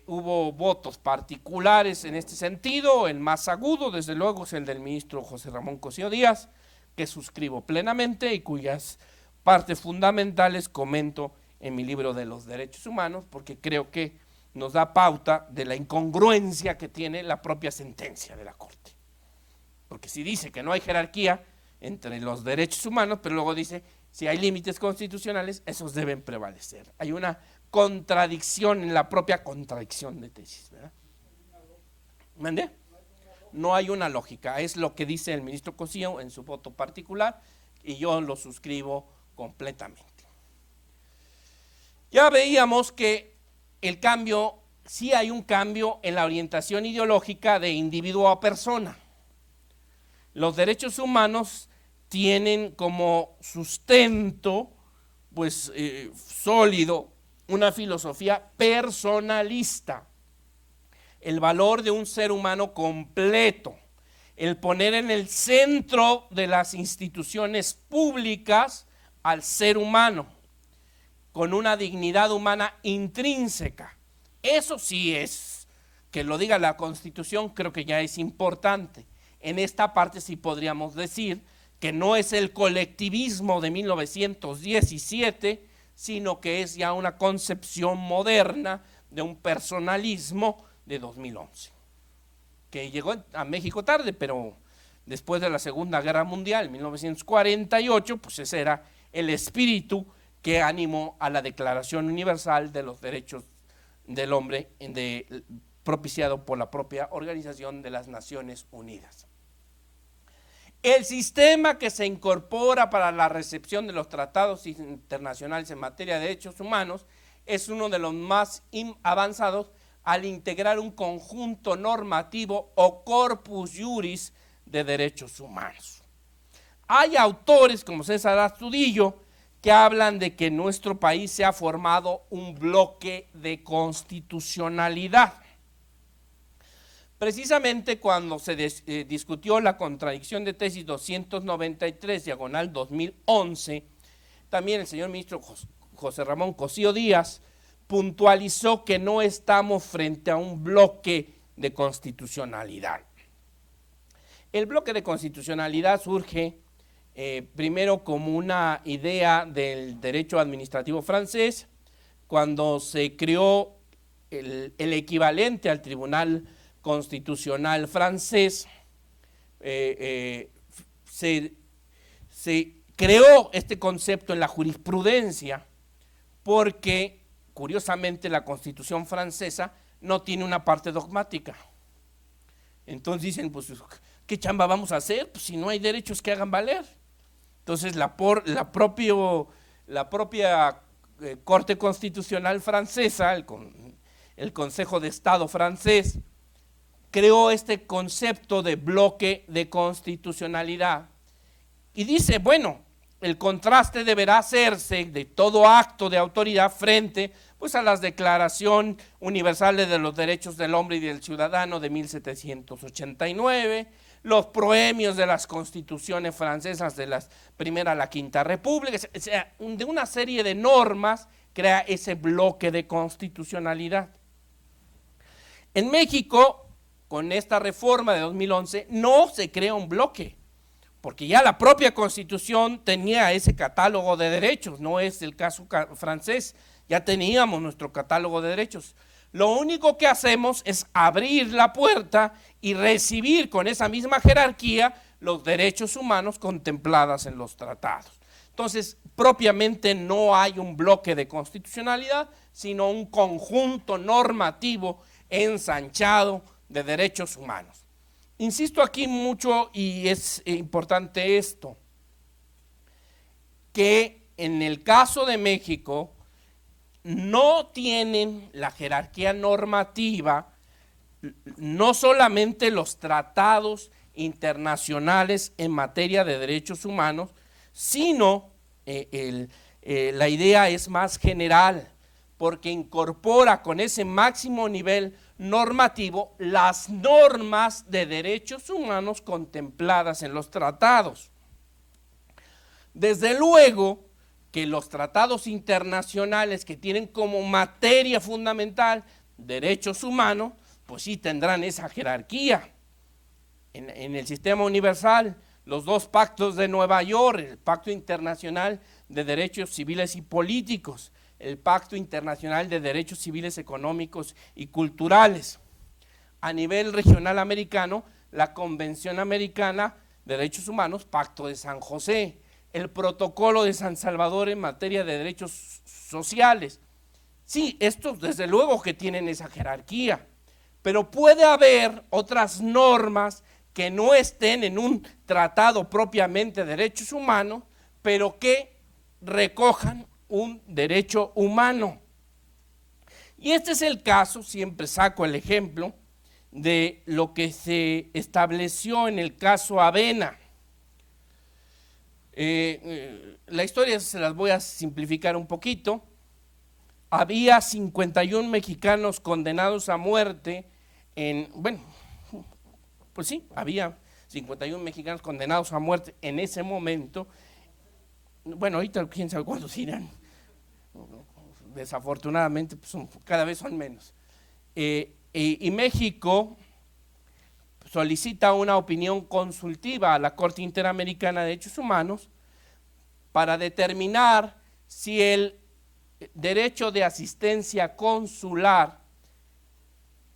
Hubo votos particulares en este sentido. El más agudo, desde luego, es el del ministro José Ramón Cosío Díaz, que suscribo plenamente y cuyas partes fundamentales comento en mi libro de los derechos humanos, porque creo que nos da pauta de la incongruencia que tiene la propia sentencia de la Corte. Porque si dice que no hay jerarquía entre los derechos humanos, pero luego dice, si hay límites constitucionales, esos deben prevalecer. Hay una contradicción en la propia contradicción de tesis, ¿verdad? No hay una lógica, es lo que dice el ministro Cosío en su voto particular, y yo lo suscribo completamente. Ya veíamos que el cambio, sí hay un cambio en la orientación ideológica de individuo a persona. Los derechos humanos tienen como sustento, pues sólido, una filosofía personalista, el valor de un ser humano completo, el poner en el centro de las instituciones públicas al ser humano, con una dignidad humana intrínseca. Eso sí es, que lo diga la Constitución, creo que ya es importante. En esta parte sí podríamos decir que no es el colectivismo de 1917, sino que es ya una concepción moderna de un personalismo de 2011, que llegó a México tarde, pero después de la Segunda Guerra Mundial, 1948, pues ese era el espíritu que animó a la Declaración Universal de los Derechos del Hombre, propiciado por la propia Organización de las Naciones Unidas. El sistema que se incorpora para la recepción de los tratados internacionales en materia de derechos humanos es uno de los más avanzados al integrar un conjunto normativo o corpus juris de derechos humanos. Hay autores como César Astudillo que hablan de que en nuestro país se ha formado un bloque de constitucionalidad. Precisamente cuando se discutió la contradicción de tesis 293/2011, también el señor ministro José Ramón Cosío Díaz puntualizó que no estamos frente a un bloque de constitucionalidad. El bloque de constitucionalidad surge primero como una idea del derecho administrativo francés, cuando se creó el equivalente al Tribunal Constitucional francés. Se creó este concepto en la jurisprudencia porque, curiosamente, la Constitución francesa no tiene una parte dogmática. Entonces dicen, pues, ¿qué chamba vamos a hacer? Pues si no hay derechos que hagan valer. Entonces la propia Corte Constitucional francesa, el Consejo de Estado francés, creó este concepto de bloque de constitucionalidad y dice, bueno, el contraste deberá hacerse de todo acto de autoridad frente pues a las Declaración Universales de los Derechos del Hombre y del Ciudadano de 1789, los proemios de las constituciones francesas de la Primera a la Quinta República, o sea, de una serie de normas crea ese bloque de constitucionalidad. En México, con esta reforma de 2011, no se crea un bloque, porque ya la propia Constitución tenía ese catálogo de derechos, no es el caso francés, ya teníamos nuestro catálogo de derechos. Lo único que hacemos es abrir la puerta y recibir con esa misma jerarquía los derechos humanos contemplados en los tratados. Entonces, propiamente no hay un bloque de constitucionalidad, sino un conjunto normativo ensanchado de derechos humanos. Insisto aquí mucho y es importante esto, que en el caso de México no tienen la jerarquía normativa, no solamente los tratados internacionales en materia de derechos humanos, sino la idea es más general, porque incorpora con ese máximo nivel normativo las normas de derechos humanos contempladas en los tratados. Desde luego que los tratados internacionales que tienen como materia fundamental derechos humanos, pues sí tendrán esa jerarquía. En el sistema universal, los dos pactos de Nueva York, el Pacto Internacional de Derechos Civiles y Políticos, el Pacto Internacional de Derechos Civiles, Económicos y Culturales. A nivel regional americano, la Convención Americana de Derechos Humanos, Pacto de San José, el Protocolo de San Salvador en materia de derechos sociales. Sí, estos desde luego que tienen esa jerarquía, pero puede haber otras normas que no estén en un tratado propiamente de derechos humanos, pero que recojan un derecho humano. Y este es el caso, siempre saco el ejemplo, de lo que se estableció en el caso Avena. La historia se las voy a simplificar un poquito. Había 51 mexicanos condenados a muerte pues sí, había 51 mexicanos condenados a muerte en ese momento. Bueno, ahorita quién sabe cuántos irán. Desafortunadamente, pues cada vez son menos. Y México solicita una opinión consultiva a la Corte Interamericana de Derechos Humanos para determinar si el derecho de asistencia consular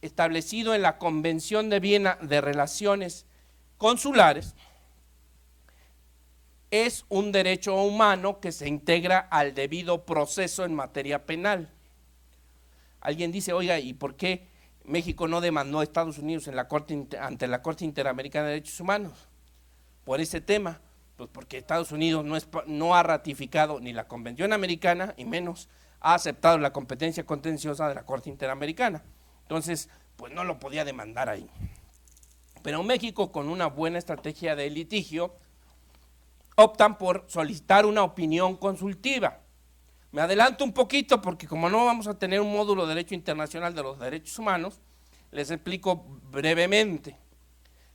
establecido en la Convención de Viena de Relaciones Consulares es un derecho humano que se integra al debido proceso en materia penal. Alguien dice, oiga, ¿y por qué México no demandó a Estados Unidos ante la Corte Interamericana de Derechos Humanos por ese tema? Pues porque Estados Unidos no ha ratificado ni la Convención Americana y menos ha aceptado la competencia contenciosa de la Corte Interamericana. Entonces, pues no lo podía demandar ahí. Pero México, con una buena estrategia de litigio, optan por solicitar una opinión consultiva. Me adelanto un poquito porque como no vamos a tener un módulo de Derecho Internacional de los Derechos Humanos, les explico brevemente.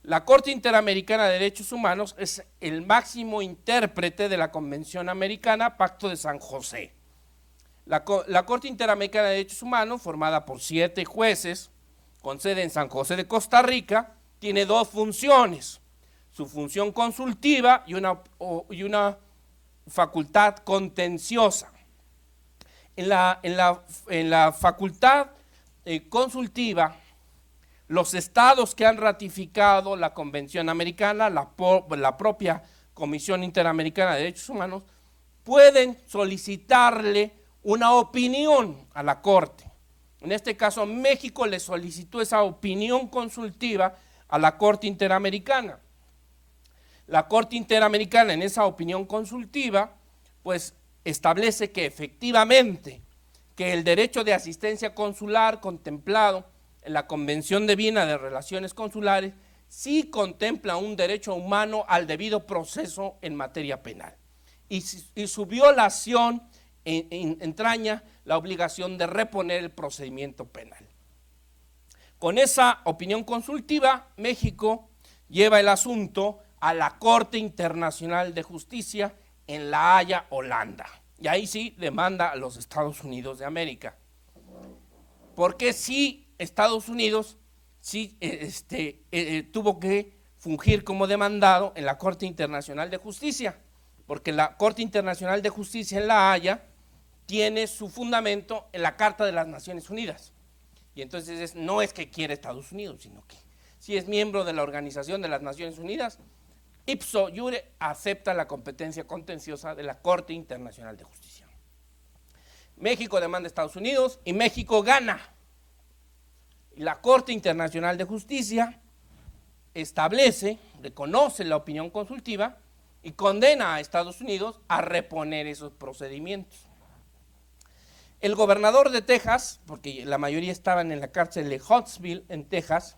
La Corte Interamericana de Derechos Humanos es el máximo intérprete de la Convención Americana, Pacto de San José. La Corte Interamericana de Derechos Humanos, formada por 7 jueces, con sede en San José de Costa Rica, tiene 2 funciones: su función consultiva y una facultad contenciosa. En la facultad consultiva, los estados que han ratificado la Convención Americana, la propia Comisión Interamericana de Derechos Humanos, pueden solicitarle una opinión a la Corte. En este caso, México le solicitó esa opinión consultiva a la Corte Interamericana. La Corte Interamericana, en esa opinión consultiva, pues establece que efectivamente que el derecho de asistencia consular contemplado en la Convención de Viena de Relaciones Consulares sí contempla un derecho humano al debido proceso en materia penal. Y su violación entraña la obligación de reponer el procedimiento penal. Con esa opinión consultiva, México lleva el asunto a la Corte Internacional de Justicia en La Haya, Holanda. Y ahí sí demanda a los Estados Unidos de América. Porque sí, Estados Unidos sí, tuvo que fungir como demandado en la Corte Internacional de Justicia, porque la Corte Internacional de Justicia en La Haya tiene su fundamento en la Carta de las Naciones Unidas. Y entonces no es que quiera Estados Unidos, sino que si es miembro de la Organización de las Naciones Unidas, ipso iure acepta la competencia contenciosa de la Corte Internacional de Justicia. México demanda a Estados Unidos y México gana. Y la Corte Internacional de Justicia establece, reconoce la opinión consultiva y condena a Estados Unidos a reponer esos procedimientos. El gobernador de Texas, porque la mayoría estaban en la cárcel de Huntsville, en Texas,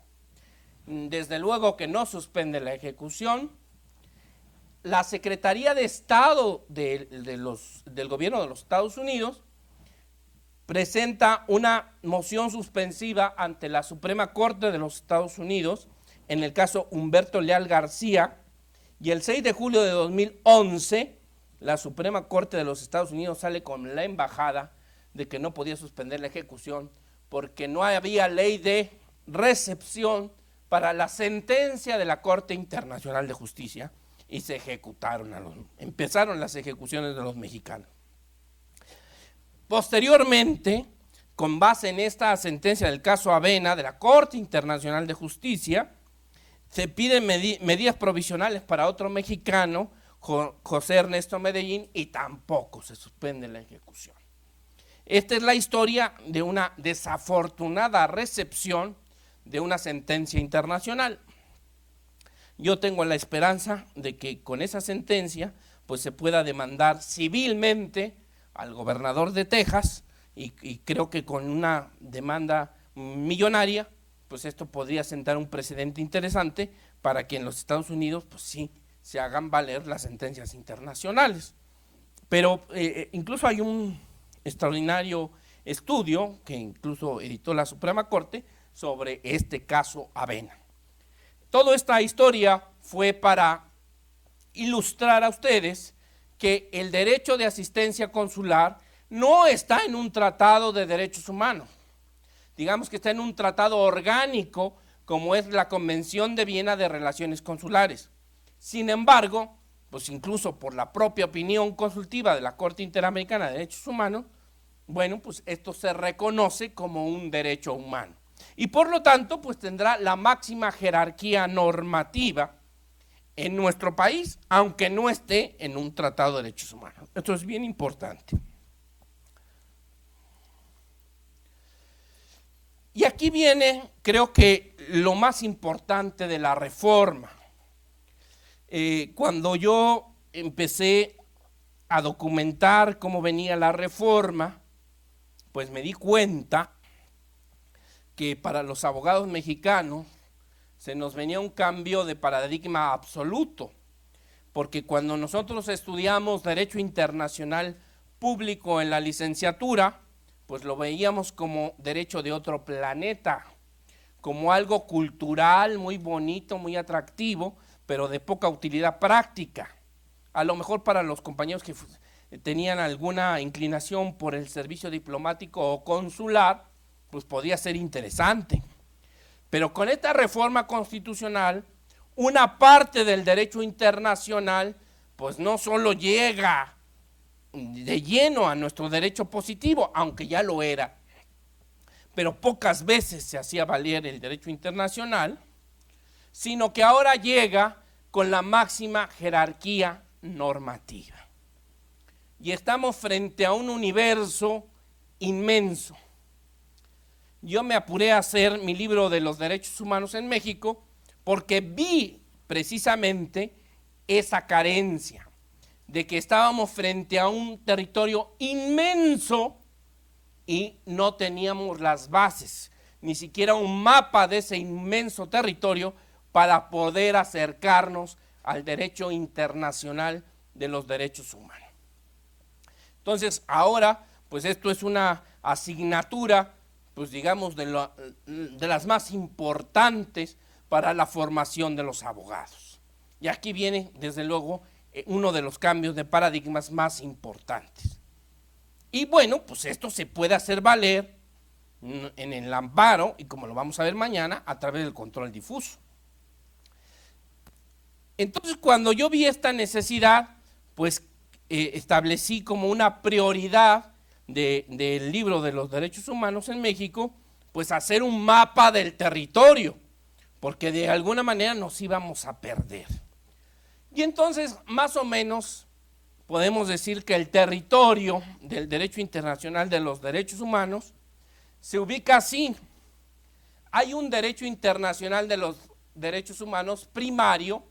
desde luego que no suspende la ejecución. La Secretaría de Estado del gobierno de los Estados Unidos presenta una moción suspensiva ante la Suprema Corte de los Estados Unidos, en el caso Humberto Leal García, y el 6 de julio de 2011, la Suprema Corte de los Estados Unidos sale con la embajada de que no podía suspender la ejecución porque no había ley de recepción para la sentencia de la Corte Internacional de Justicia y se empezaron las ejecuciones de los mexicanos. Posteriormente, con base en esta sentencia del caso Avena de la Corte Internacional de Justicia, se piden medidas provisionales para otro mexicano, José Ernesto Medellín, y tampoco se suspende la ejecución. Esta es la historia de una desafortunada recepción de una sentencia internacional. Yo tengo la esperanza de que con esa sentencia pues se pueda demandar civilmente al gobernador de Texas y creo que con una demanda millonaria, pues esto podría sentar un precedente interesante para que en los Estados Unidos pues sí se hagan valer las sentencias internacionales. Pero incluso hay un extraordinario estudio que incluso editó la Suprema Corte sobre este caso Avena. Toda esta historia fue para ilustrar a ustedes que el derecho de asistencia consular no está en un tratado de derechos humanos, digamos que está en un tratado orgánico como es la Convención de Viena de Relaciones Consulares. Sin embargo, pues incluso por la propia opinión consultiva de la Corte Interamericana de Derechos Humanos, bueno, pues esto se reconoce como un derecho humano y por lo tanto pues tendrá la máxima jerarquía normativa en nuestro país, aunque no esté en un tratado de derechos humanos. Esto es bien importante. Y aquí viene, creo que lo más importante de la reforma. Cuando yo empecé a documentar cómo venía la reforma, pues me di cuenta que para los abogados mexicanos se nos venía un cambio de paradigma absoluto, porque cuando nosotros estudiamos Derecho Internacional Público en la licenciatura, pues lo veíamos como derecho de otro planeta, como algo cultural, muy bonito, muy atractivo, pero de poca utilidad práctica. A lo mejor para los compañeros que tenían alguna inclinación por el servicio diplomático o consular, pues podía ser interesante. Pero con esta reforma constitucional, una parte del derecho internacional, pues no solo llega de lleno a nuestro derecho positivo, aunque ya lo era, pero pocas veces se hacía valer el derecho internacional, sino que ahora llega con la máxima jerarquía normativa. Y estamos frente a un universo inmenso. Yo me apuré a hacer mi libro de los derechos humanos en México porque vi precisamente esa carencia de que estábamos frente a un territorio inmenso y no teníamos las bases, ni siquiera un mapa de ese inmenso territorio para poder acercarnos al derecho internacional de los derechos humanos. Entonces, ahora, pues esto es una asignatura, pues digamos, de las más importantes para la formación de los abogados. Y aquí viene, desde luego, uno de los cambios de paradigmas más importantes. Y bueno, pues esto se puede hacer valer en el amparo, y como lo vamos a ver mañana, a través del control difuso. Entonces, cuando yo vi esta necesidad, pues establecí como una prioridad del libro de los derechos humanos en México, pues hacer un mapa del territorio, porque de alguna manera nos íbamos a perder. Y entonces, más o menos, podemos decir que el territorio del derecho internacional de los derechos humanos se ubica así. Hay un derecho internacional de los derechos humanos primario,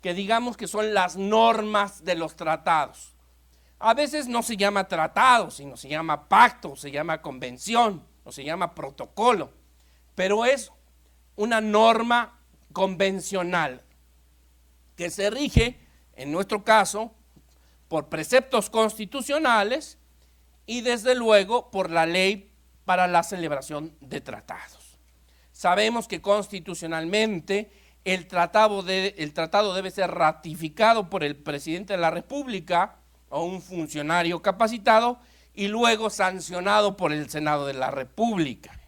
que digamos que son las normas de los tratados. A veces no se llama tratado, sino se llama pacto, se llama convención, o se llama protocolo, pero es una norma convencional que se rige, en nuestro caso, por preceptos constitucionales y desde luego por la ley para la celebración de tratados. Sabemos que constitucionalmente el tratado debe ser ratificado por el presidente de la República o un funcionario capacitado y luego sancionado por el Senado de la República.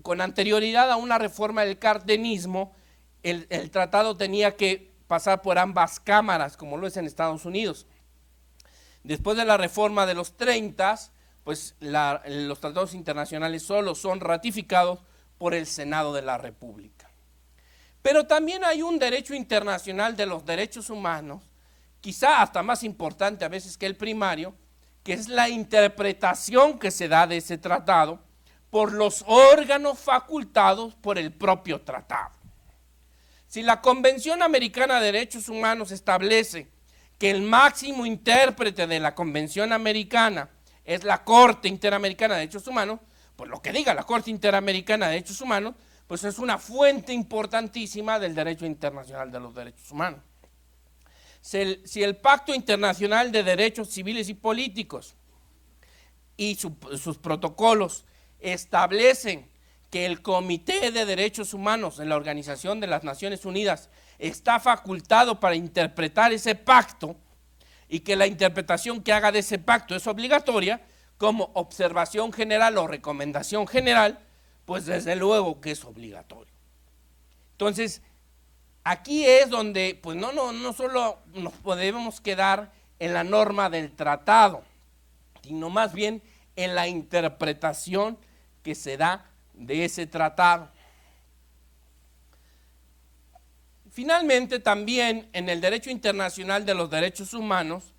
Con anterioridad a una reforma del cardenismo, el tratado tenía que pasar por ambas cámaras, como lo es en Estados Unidos. Después de la reforma de los 30, pues los tratados internacionales solo son ratificados por el Senado de la República. Pero también hay un derecho internacional de los derechos humanos, quizá hasta más importante a veces que el primario, que es la interpretación que se da de ese tratado por los órganos facultados por el propio tratado. Si la Convención Americana de Derechos Humanos establece que el máximo intérprete de la Convención Americana es la Corte Interamericana de Derechos Humanos, pues lo que diga la Corte Interamericana de Derechos Humanos, pues es una fuente importantísima del derecho internacional de los derechos humanos. Si el Pacto Internacional de Derechos Civiles y Políticos y sus protocolos establecen que el Comité de Derechos Humanos en la Organización de las Naciones Unidas está facultado para interpretar ese pacto y que la interpretación que haga de ese pacto es obligatoria, como observación general o recomendación general, pues desde luego que es obligatorio. Entonces, aquí es donde pues no solo nos podemos quedar en la norma del tratado, sino más bien en la interpretación que se da de ese tratado. Finalmente, también en el derecho internacional de los derechos humanos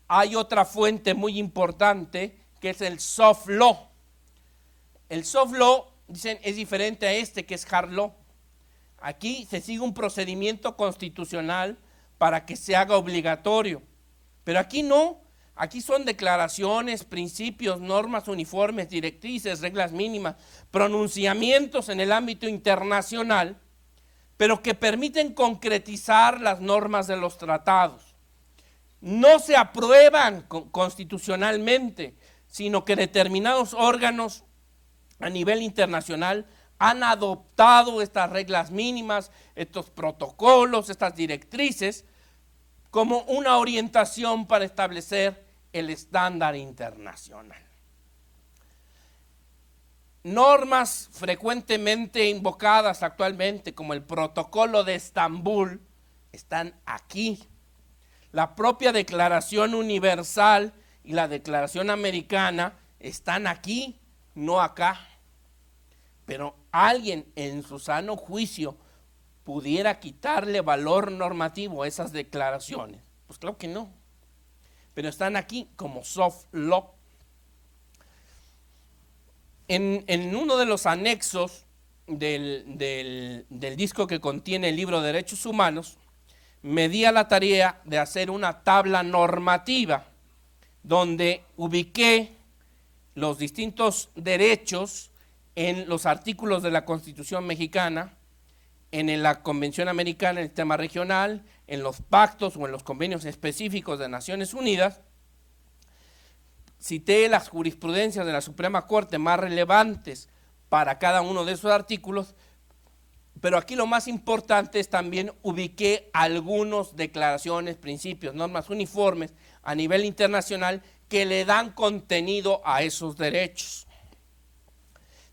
hay otra fuente muy importante que es el soft law. El soft law, dicen, es diferente a este que es hard law. Aquí se sigue un procedimiento constitucional para que se haga obligatorio, pero aquí no. Aquí son declaraciones, principios, normas uniformes, directrices, reglas mínimas, pronunciamientos en el ámbito internacional, pero que permiten concretizar las normas de los tratados. No se aprueban constitucionalmente, sino que determinados órganos a nivel internacional han adoptado estas reglas mínimas, estos protocolos, estas directrices, como una orientación para establecer el estándar internacional. Normas frecuentemente invocadas actualmente, como el Protocolo de Estambul, están aquí. La propia Declaración Universal y la Declaración Americana están aquí, no acá. Pero alguien en su sano juicio pudiera quitarle valor normativo a esas declaraciones. Pues claro que no. Pero están aquí como soft law. En uno de los anexos del disco que contiene el libro de Derechos Humanos, me di a la tarea de hacer una tabla normativa donde ubiqué los distintos derechos en los artículos de la Constitución mexicana, en la Convención Americana, en el tema regional, en los pactos o en los convenios específicos de Naciones Unidas. Cité las jurisprudencias de la Suprema Corte más relevantes para cada uno de esos artículos, pero aquí lo más importante es también ubiqué algunas declaraciones, principios, normas uniformes a nivel internacional que le dan contenido a esos derechos.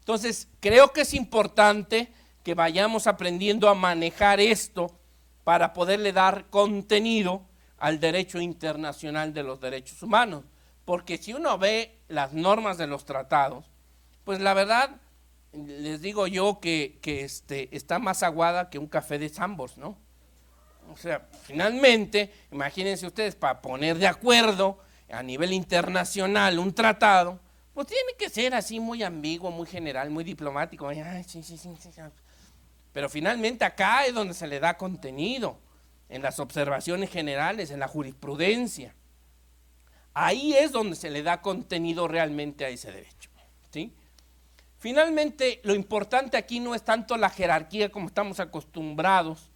Entonces, creo que es importante que vayamos aprendiendo a manejar esto para poderle dar contenido al derecho internacional de los derechos humanos. Porque si uno ve las normas de los tratados, pues la verdad, les digo yo que está más aguada que un café de Sambors, ¿no? O sea, finalmente, imagínense ustedes, para poner de acuerdo a nivel internacional un tratado, pues tiene que ser así muy ambiguo, muy general, muy diplomático. Ay, sí. Pero finalmente acá es donde se le da contenido, en las observaciones generales, en la jurisprudencia. Ahí es donde se le da contenido realmente a ese derecho, ¿sí? Finalmente, lo importante aquí no es tanto la jerarquía como estamos acostumbrados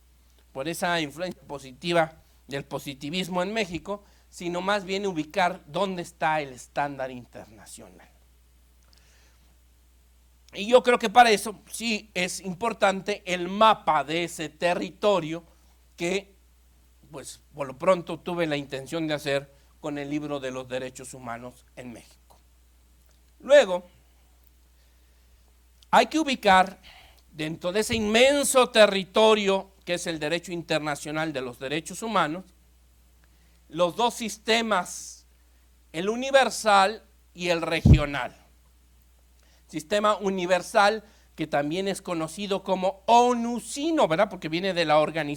por esa influencia positiva del positivismo en México, sino más bien ubicar dónde está el estándar internacional. Y yo creo que para eso sí es importante el mapa de ese territorio que, pues, por lo pronto tuve la intención de hacer con el libro de los derechos humanos en México. Luego, hay que ubicar dentro de ese inmenso territorio que es el derecho internacional de los derechos humanos, los dos sistemas, el universal y el regional. Sistema universal que también es conocido como ONUCINO, ¿verdad? Porque viene de la Organización